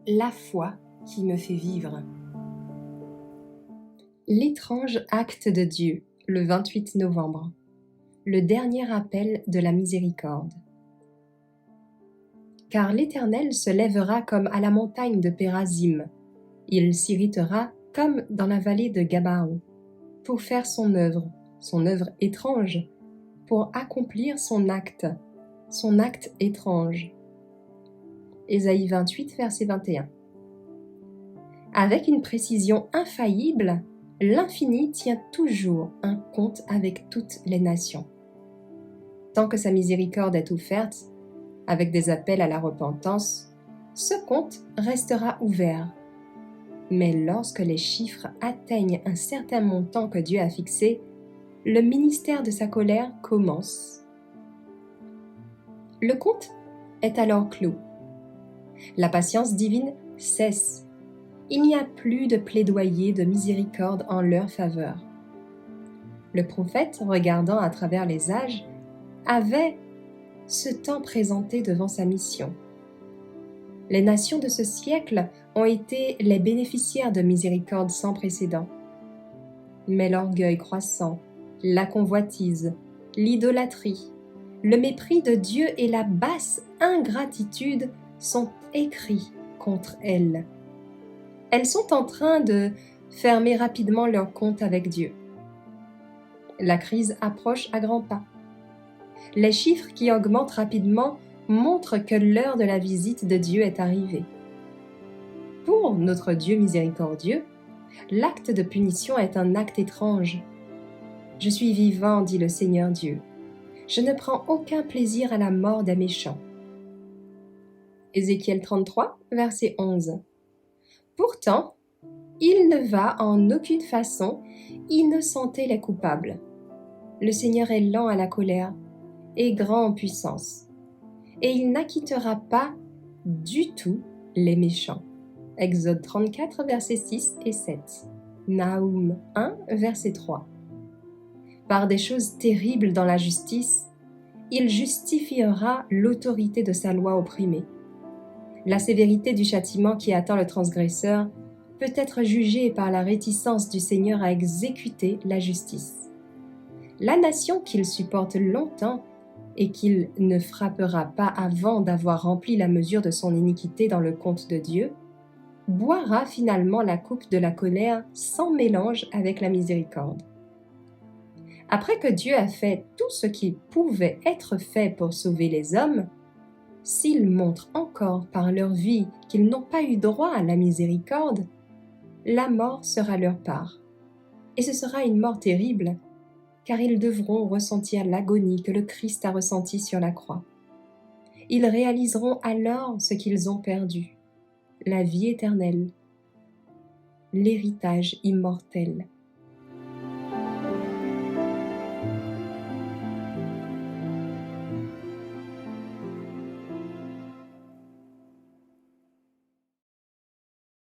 La foi qui me fait vivre. L'étrange acte de Dieu, le 28 novembre. Le dernier appel de la miséricorde. Car l'Éternel se lèvera comme à la montagne de Pérazim. Il s'irritera comme dans la vallée de Gabaon, pour faire son œuvre étrange, pour accomplir son acte étrange. Ésaïe 28, verset 21. Avec une précision infaillible, l'Infini tient toujours un compte avec toutes les nations. Tant que sa miséricorde est offerte, avec des appels à la repentance, ce compte restera ouvert. Mais lorsque les chiffres atteignent un certain montant que Dieu a fixé, le ministère de sa colère commence. Le compte est alors clos. La patience divine cesse. Il n'y a plus de plaidoyer de miséricorde en leur faveur. Le prophète, regardant à travers les âges, avait ce temps présenté devant sa mission. Les nations de ce siècle ont été les bénéficiaires de miséricorde sans précédent. Mais l'orgueil croissant, la convoitise, l'idolâtrie, le mépris de Dieu et la basse ingratitude sont écrits contre elles. Elles sont en train de fermer rapidement leur compte avec Dieu. La crise approche à grands pas. Les chiffres qui augmentent rapidement montrent que l'heure de la visite de Dieu est arrivée. Pour notre Dieu miséricordieux, l'acte de punition est un acte étrange. « Je suis vivant, dit le Seigneur Dieu. Je ne prends aucun plaisir à la mort des méchants. » Ézéchiel 33, verset 11. Pourtant, il ne va en aucune façon innocenter les coupables. Le Seigneur est lent à la colère et grand en puissance, et il n'acquittera pas du tout les méchants. Exode 34, versets 6 et 7. Naoum 1, verset 3. Par des choses terribles dans la justice, il justifiera l'autorité de sa loi opprimée. La sévérité du châtiment qui attend le transgresseur peut être jugée par la réticence du Seigneur à exécuter la justice. La nation qu'il supporte longtemps et qu'il ne frappera pas avant d'avoir rempli la mesure de son iniquité dans le compte de Dieu, boira finalement la coupe de la colère sans mélange avec la miséricorde. Après que Dieu a fait tout ce qui pouvait être fait pour sauver les hommes, s'ils montrent encore par leur vie qu'ils n'ont pas eu droit à la miséricorde, la mort sera leur part. Et ce sera une mort terrible, car ils devront ressentir l'agonie que le Christ a ressentie sur la croix. Ils réaliseront alors ce qu'ils ont perdu, la vie éternelle, l'héritage immortel.